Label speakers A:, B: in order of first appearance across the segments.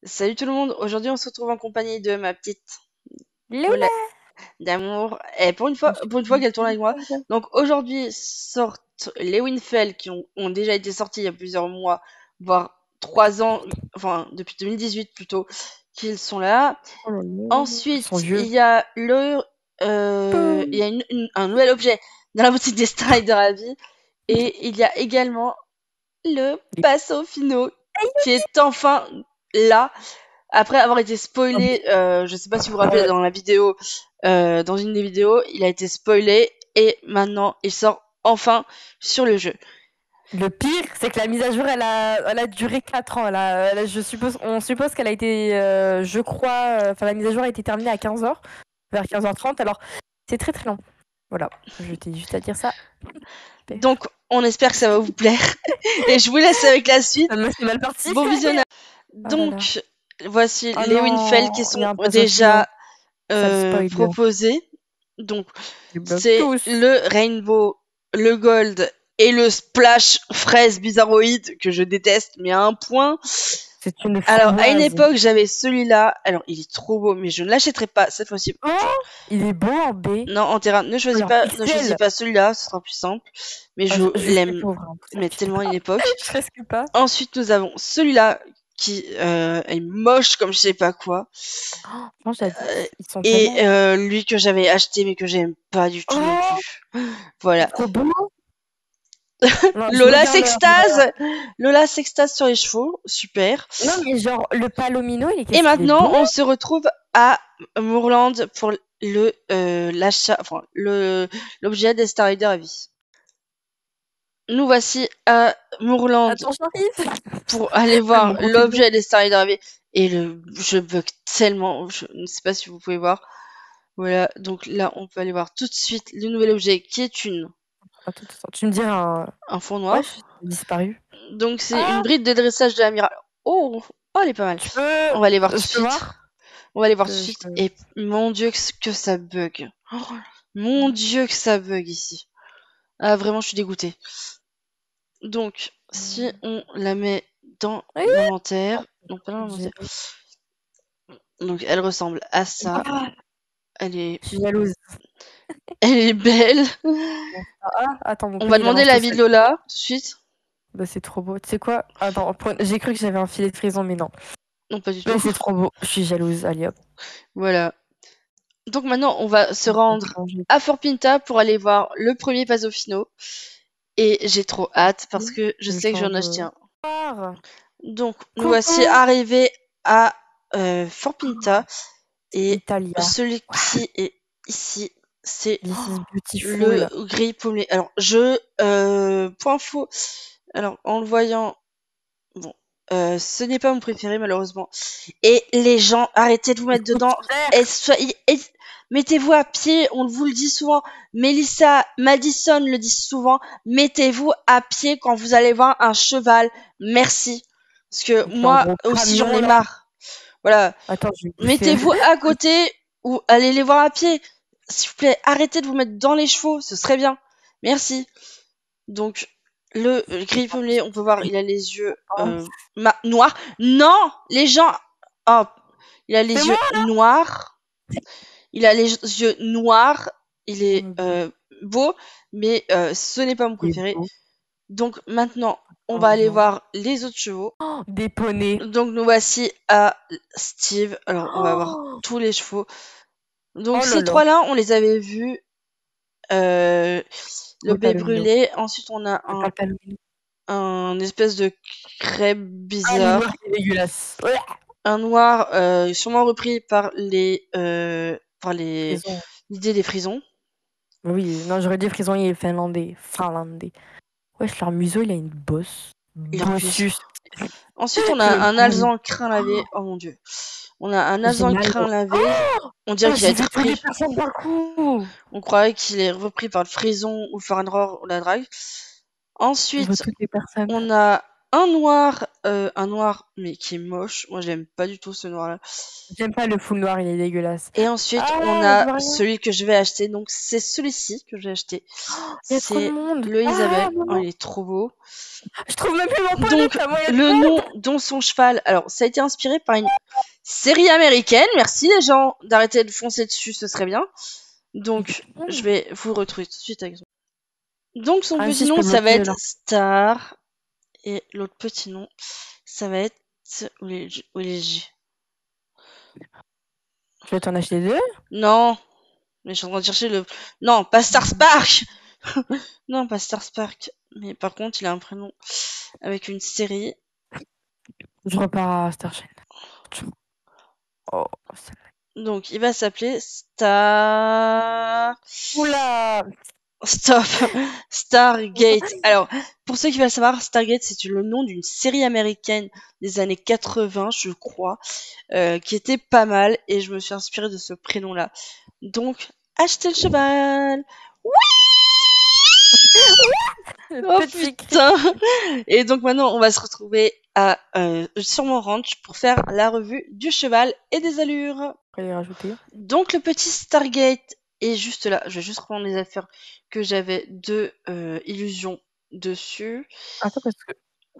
A: Salut tout le monde, aujourd'hui on se retrouve en compagnie de ma petite
B: Lola!
A: Lola d'amour, et pour une fois qu'elle tourne avec moi. Donc aujourd'hui sortent les Winfell qui ont déjà été sortis il y a plusieurs mois, voire 3 ans, enfin depuis 2018 plutôt, qu'ils sont là.
B: Oh là là, ils sont
A: Ensuite
B: vieux.
A: il y a un nouvel objet dans la boutique des Strider à vie, et il y a également le Passo Fino qui est enfin là. Après avoir été spoilé, je sais pas si vous vous rappelez dans la vidéo, dans une des vidéos, il a été spoilé et maintenant il sort enfin sur le jeu.
B: Le pire, c'est que la mise à jour, elle a duré 4 ans. On suppose qu'elle a été, je crois, la mise à jour a été terminée à 15h, vers 15h30. Alors, c'est très très long. Voilà, je t'ai juste à dire ça.
A: Donc on espère que ça va vous plaire et je vous laisse avec la suite.
B: C'est mal parti.
A: Bon visionnage.
B: Oh là là.
A: Donc voici
B: Oh
A: les Winfell
B: non,
A: qui
B: il y
A: sont
B: a un Pasofino.
A: déjà
B: Ça le spoil.
A: proposés. Donc
B: Je les bloque
A: c'est
B: tous.
A: le Rainbow, le Gold et le Splash fraise bizarroïde que je déteste, mais à un point.
B: C'est une
A: Alors, à une
B: framboise.
A: époque, j'avais celui-là. Alors, il est trop beau, mais je ne l'achèterai pas cette fois-ci.
B: Oh, il est beau en B.
A: Non, en terrain,
B: Alors,
A: ne choisis
B: XL.
A: pas celui-là, ce sera plus simple. Mais
B: Ah,
A: je
B: je sais
A: l'aime,
B: pas,
A: mais tellement à une époque.
B: je risque pas.
A: Ensuite, nous avons celui-là qui est moche comme je sais pas quoi.
B: Franchement, j'habite. Ils sont
A: Et
B: tellement.
A: lui que j'avais acheté, mais que j'aime pas du tout non
B: Oh,
A: plus.
B: c'est
A: Voilà.
B: trop beau. Non, je
A: Lola
B: regarde
A: s'extase. Lola s'extase sur les chevaux. Super.
B: Non, mais genre, le Palomino,
A: Et
B: qu'est-ce qu'il est
A: maintenant,
B: beau.
A: on se retrouve à Moorland pour l'achat, enfin l'objet des Star Rider à vie. Nous voici à Moorland
B: Attends, j'arrive.
A: pour aller
B: Je vais me
A: voir
B: goûter de l'eau.
A: l'objet des Star Rider à vie. Et je bug tellement, je ne sais pas si vous pouvez voir. Voilà, donc là, on peut aller voir tout de suite le nouvel objet qui est
B: Attends, tu me dis un.
A: un fond
B: Wesh,
A: noir.
B: disparu.
A: Donc c'est
B: Ah,
A: une bride de dressage de l'amiral. Oh, elle est pas mal.
B: tu peux.
A: On va aller voir tout de
B: Je peux
A: suite.
B: voir?
A: On va aller voir tout de
B: Je-
A: suite.
B: je-
A: Et mon dieu, que ça bug. Oh, mon dieu, que ça bug ici. Ah, vraiment, je suis dégoûtée. Donc, si on la met dans
B: Oui,
A: l'inventaire. Non, pas dans
B: j'ai-
A: l'inventaire. Donc, elle ressemble à ça.
B: Ah,
A: Elle est,
B: je suis jalouse.
A: elle est belle.
B: Ah, attends, mon
A: On va
B: collier il
A: demander
B: avance tout
A: l'avis de
B: seul.
A: Lola tout de suite.
B: Bah, c'est trop beau. Tu sais quoi? Attends, j'ai cru que j'avais un filet de frison, mais non.
A: Non, pas du
B: Mais
A: tout.
B: c'est trop beau. Je suis jalouse. Allez hop.
A: Voilà. Donc maintenant, on va se rendre à Fort Pinta pour aller voir le premier Pasofino. Et j'ai trop hâte parce que je
B: Je
A: sais que j'en ai
B: change.
A: acheté un.
B: Ah,
A: Donc, nous voici
B: coucou,
A: arrivés à Fort Pinta. Et
B: Italia.
A: celui qui est ici, c'est
B: This is
A: le
B: beautiful.
A: gris pommelé. Alors, point faux. Alors, en le voyant, bon, ce n'est pas mon préféré malheureusement. Et les gens, arrêtez de vous mettre
B: Écoute,
A: dedans. Mettez-vous à pied, on vous le dit souvent. Melissa, Madison le dit souvent. Mettez-vous à pied quand vous allez voir un cheval. Merci. Parce que
B: il fait un
A: moi
B: gros
A: aussi, j'en
B: camion
A: ai
B: là.
A: marre. Voilà.
B: Attends, je vais pousser.
A: Mettez-vous à côté ou allez les voir à pied. S'il vous plaît, arrêtez de vous mettre dans les chevaux, ce serait bien. Merci. Donc, le gris pommelé, on peut voir, il a les yeux noirs. Non, les gens. Oh, il a
B: C'est
A: les yeux
B: moi.
A: noirs. Il a les yeux noirs. Il
B: Oh
A: est
B: mon Dieu,
A: beau, mais ce n'est pas mon
B: il est
A: préféré.
B: beau.
A: Donc maintenant, on va aller
B: Heureusement.
A: voir les autres chevaux.
B: Oh, des poneys.
A: Donc nous voici à Steve. Alors on va voir
B: Oh,
A: tous les chevaux. Donc
B: oh là
A: ces
B: là.
A: trois-là, on les avait vus. Le
B: Où le
A: baie
B: palomino?
A: brûlé. Ensuite, on a
B: C'est pas le palomino.
A: un espèce de crêpe
B: Ah, le noir
A: bizarre.
B: qui est dégueulasse. Ouais.
A: Un noir, sûrement repris par
B: Frison.
A: l'idée des frisons.
B: Oui, non, j'aurais dit frison, il est finlandais. Finlandais. Wesh, leur museau, il a une bosse.
A: Leur cuisse.
B: Bossus.
A: Ensuite, on a
B: Le
A: un
B: boule.
A: alezan crin lavé. Oh mon dieu. On a un
B: J'ai
A: alezan
B: mal.
A: crin lavé.
B: Oh,
A: On dirait
B: oh,
A: qu'il a
B: j'ai
A: été
B: vu tous les
A: repris.
B: personnes d'un coup.
A: On croirait qu'il est repris par le frison ou le Fahrenrohr ou la drague.
B: Je vois
A: Ensuite,
B: toutes les personnes.
A: on a un noir, mais qui est moche. Moi, j'aime pas du tout ce noir-là.
B: J'aime pas le full noir, il est dégueulasse.
A: Et ensuite, on
B: Ah, je
A: a
B: vois rien.
A: celui que je vais acheter. Donc, c'est celui-ci que j'ai acheté.
B: Il y a trop de
A: C'est
B: monde.
A: le
B: Ah,
A: Isabelle. Oh,
B: maman.
A: il est trop beau.
B: Je trouve même plus mon palette,
A: Donc,
B: tellement il y a de
A: le
B: monde.
A: nom dont son cheval. Alors, ça a été inspiré par une série américaine. Merci les gens d'arrêter de foncer dessus, ce serait bien. Donc, je vais vous retrouver tout de suite avec son. Donc, son
B: Ah,
A: petit
B: si, je
A: nom,
B: peux
A: ça va
B: bloquer
A: être
B: là.
A: Star. Et l'autre petit nom, ça va être. Où est le J?
B: Je vais t'en acheter deux.
A: Non, mais je suis en train de chercher le. Non, pas Star Spark. Non, pas Star Spark. Mais par contre, il a un prénom avec une série.
B: Je repars à Star Chain. Oh,
A: Donc, il va s'appeler Star.
B: oula.
A: Stop. Stargate. Alors, pour ceux qui veulent savoir, Stargate, c'est le nom d'une série américaine des années 80, je crois, qui était pas mal, et je me suis inspirée de ce prénom-là. Donc, achetez le cheval.
B: Le
A: Oh
B: petit cri.
A: putain. Et donc maintenant, on va se retrouver sur mon ranch pour faire la revue du cheval et des allures.
B: On va les rajouter.
A: Donc le petit Stargate est juste là. Je vais juste reprendre les affaires que j'avais de Illusion dessus.
B: Attends, parce que.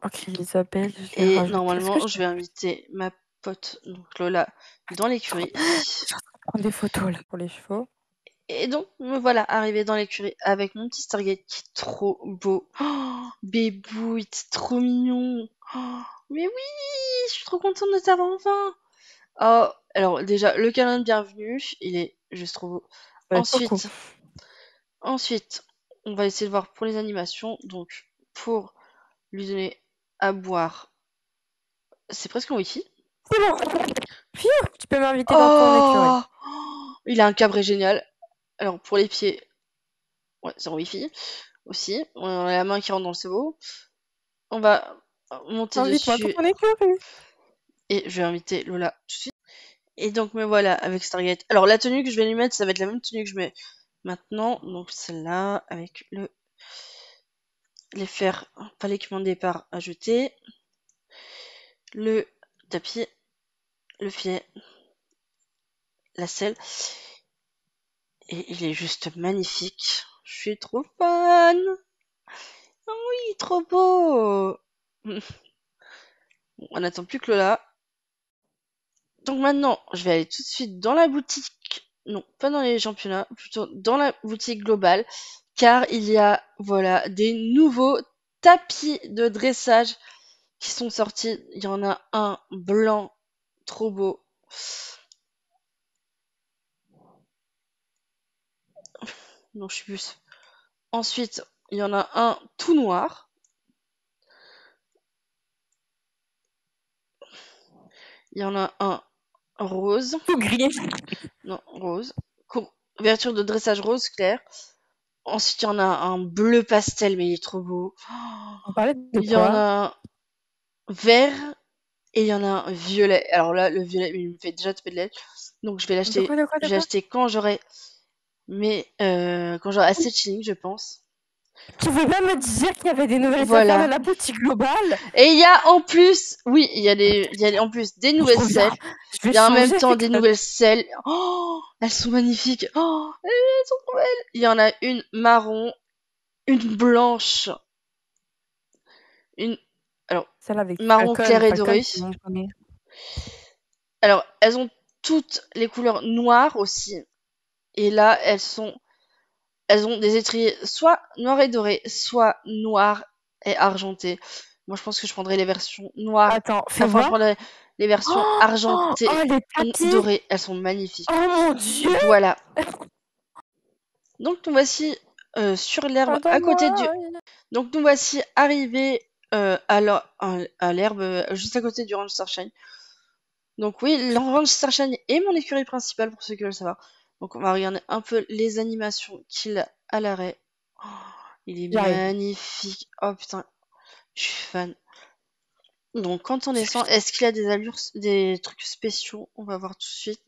B: Ok, Isabelle, je l'ai
A: Et
B: rajouté. Est-ce que je
A: normalement, je vais inviter ma pote, donc Lola, dans l'écurie.
B: je suis en train de prendre des photos là pour les chevaux.
A: Et donc, me voilà arrivé dans l'écurie avec mon petit Stargate qui est trop beau. Oh, bébou, il est trop mignon. Oh, mais oui, je suis trop contente de t'avoir enfin. Oh, alors déjà, le câlin de bienvenue, il est juste trop beau.
B: Ça va être coco.
A: Ensuite, on va essayer de voir pour les animations. Donc, pour lui donner à boire, c'est presque un wifi.
B: C'est bon. Phew, tu peux m'inviter dans ton écurie.
A: Oh, il a un cabré génial. Alors, pour les pieds, ouais, c'est un wifi aussi. On a la main qui rentre dans le cerveau. On va monter
B: Invite-moi dans
A: dessus
B: ton écurie.
A: et je vais inviter Lola tout de suite. Et donc me voilà avec Stargate. Alors la tenue que je vais lui mettre, ça va être la même tenue que je mets maintenant. Donc celle-là avec les fers, pas l'équipement de départ ajouté, le tapis, le filet, la selle. Et il est juste magnifique. Je suis trop fan. Oh oui, trop beau. Bon, on n'attend plus que Lola. Donc maintenant, je vais aller tout de suite dans la boutique. Non, pas dans les championnats, plutôt dans la boutique globale, car il y a, voilà, des nouveaux tapis de dressage qui sont sortis. Il y en a un blanc, trop beau. Non, je suis plus. Ensuite, il y en a un tout noir. Il y en a un rose.
B: Tout gris.
A: Non, rose. Couverture de dressage rose clair. Ensuite, il y en a un bleu pastel, mais il est trop beau.
B: On parlait de
A: Il y en
B: quoi?
A: a un vert et il y en a un violet. Alors là, le violet, il me fait déjà taper de l'aile. Donc je vais
B: De quoi,
A: l'acheter.
B: de quoi, de
A: Je vais
B: quoi?
A: acheter quand j'aurai assez de shillings, je pense.
B: Tu veux pas me dire qu'il y avait des nouvelles affaires de
A: Voilà.
B: la boutique globale?
A: Et il y a en plus, oui, il y a en plus des
B: Je
A: nouvelles
B: reviens.
A: selles.
B: Je vais
A: Il y a en même
B: changer
A: temps
B: avec
A: des
B: ça.
A: nouvelles selles. Oh, elles sont magnifiques. Oh, elles sont trop belles. Il y en a une marron, une blanche, une, alors,
B: Celle avec
A: marron clair et
B: Falcon,
A: doré.
B: c'est mon premier.
A: Alors, elles ont toutes les couleurs noires aussi. Et là, elles ont des étriers soit noirs et dorés, soit noirs et argentés. Moi, je pense que je prendrais les versions noires.
B: Attends, fais
A: Enfin, je
B: voir.
A: prendrais les versions
B: Oh, oh,
A: argentées,
B: oh, les tapis.
A: dorées. Elles sont magnifiques.
B: Oh mon dieu.
A: Voilà. Donc, nous voici sur l'herbe à côté du.
B: Attends-moi.
A: Donc, nous voici arrivés à l'herbe juste à côté du Ranch Starshine. Donc, oui, le Ranch Starshine est mon écurie principale pour ceux qui veulent savoir. Donc, on va regarder un peu les animations qu'il a à l'arrêt. Oh, il est
B: J'arrive.
A: magnifique. Oh putain, je suis fan. Donc, quand on descend, est-ce qu'il a des allures, des trucs spéciaux? On va voir tout de suite.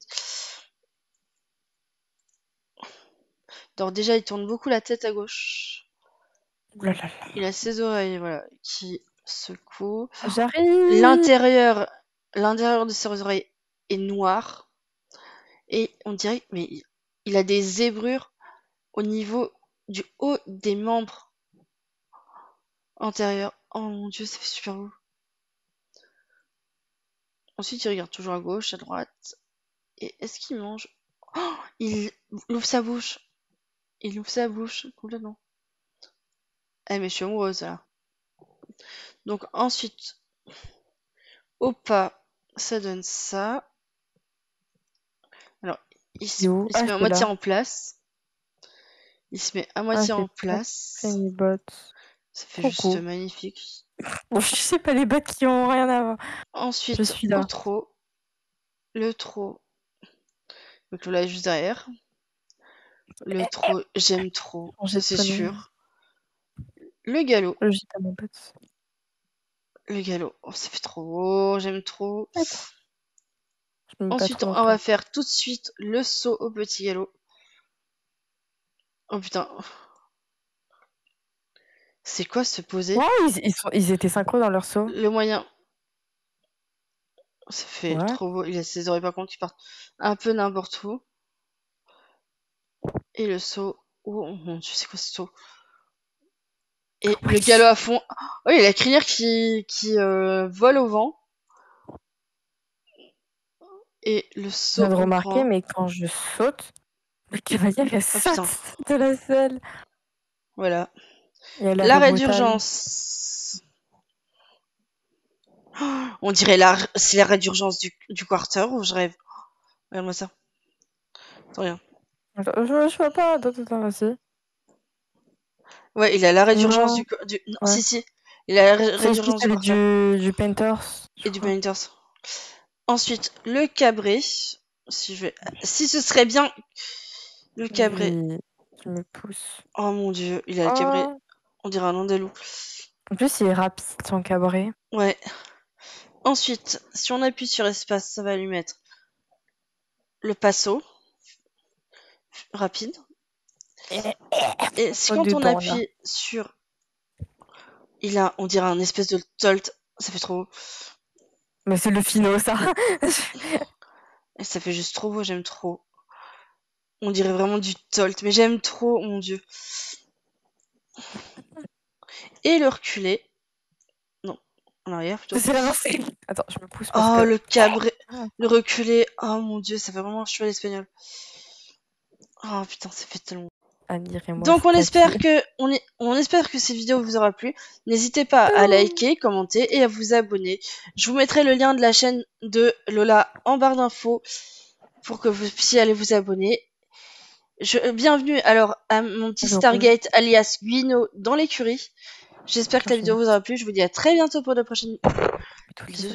A: Alors, déjà, il tourne beaucoup la tête à gauche.
B: Oh là là là.
A: Il a ses oreilles, voilà, qui secoue.
B: J'arrive.
A: L'intérieur de ses oreilles est noir. Et on dirait, mais il a des zébrures au niveau du haut des membres antérieurs. Oh mon dieu, ça fait super beau. Ensuite, il regarde toujours à gauche, à droite. Et est-ce qu'il mange? Oh, il ouvre sa bouche. Il ouvre sa bouche complètement. Eh, mais je suis amoureuse là. Donc ensuite, au pas, ça donne ça. Alors, il se
B: Ah,
A: met à
B: c'est
A: moitié
B: là.
A: en place. Il se met à
B: Ah,
A: moitié
B: c'est
A: en place.
B: mes bottes.
A: Ça fait
B: Trop
A: juste
B: cool.
A: magnifique.
B: Bon, je sais pas les bottes qui ont rien à voir. Je
A: Ensuite,
B: suis
A: au
B: là.
A: trot. Le trot. Donc là, juste derrière. Le trot, j'aime trop. Ça,
B: Changer de
A: c'est
B: poney.
A: sûr. Le galop.
B: Je jette à mes bottes.
A: Le galop. Oh, ça fait trop beau. J'aime trop.
B: Attends. Je mets pas
A: Ensuite,
B: trop
A: on
B: longtemps.
A: va faire tout de suite le saut au petit galop. Oh putain. C'est quoi se poser?
B: Wow, ils étaient synchro dans leur saut.
A: Le moyen. Ça fait
B: Ouais.
A: trop beau. Il a ses oreilles par contre qui partent un peu n'importe où. Et le saut. Oh mon dieu, c'est quoi ce saut? Et le galop à fond. Oh, il y a la crinière qui vole au vent. Et le
B: Je
A: saut
B: viens de
A: au
B: remarquer,
A: grand.
B: mais quand je saute, le cavalier elle
A: Oh putain.
B: saute de la selle.
A: Voilà.
B: Et elle a l'air
A: L'arrêt
B: brutale.
A: d'urgence. Oh, on dirait c'est l'arrêt d'urgence du quarter ou je rêve? Regarde-moi ça. Attends, rien.
B: Je vois pas. Attends, vas-y.
A: Ouais, il a l'arrêt d'urgence
B: Non.
A: Non,
B: Ouais.
A: si. Il a l'arrêt
B: C'est aussi
A: d'urgence du
B: celui
A: quarter.
B: du Painters.
A: Et du Painters. Ensuite, le cabré. Si ce serait bien le cabré.
B: Je me pousse.
A: Oh mon dieu, il a le cabré.
B: Oh.
A: On dirait un andalou.
B: En plus, il est rapide, son cabré.
A: Ouais. Ensuite, si on appuie sur espace, ça va lui mettre le passo. Rapide. Et si quand on
B: Dedans, là.
A: appuie sur... on dirait un espèce de tolt. Ça fait trop beau.
B: Mais c'est le finot, ça.
A: Et ça fait juste trop beau, j'aime trop. On dirait vraiment du tolt, mais j'aime trop, mon dieu. Et le reculé. Non, en arrière plutôt.
B: C'est l'avancée. Attends, je me pousse parce
A: Oh,
B: que...
A: le cabré. Le reculé. Oh mon dieu, ça fait vraiment un cheval espagnol. Oh putain, ça fait tellement. Donc on espère que cette vidéo vous aura plu. N'hésitez pas à liker, commenter et à vous abonner. Je vous mettrai le lien de la chaîne de Lola en barre d'infos pour que vous puissiez aller vous abonner. Bienvenue alors à mon petit Stargate alias Guino dans l'écurie. J'espère que la vidéo vous aura plu. Je vous dis à très bientôt pour de prochaines vidéos.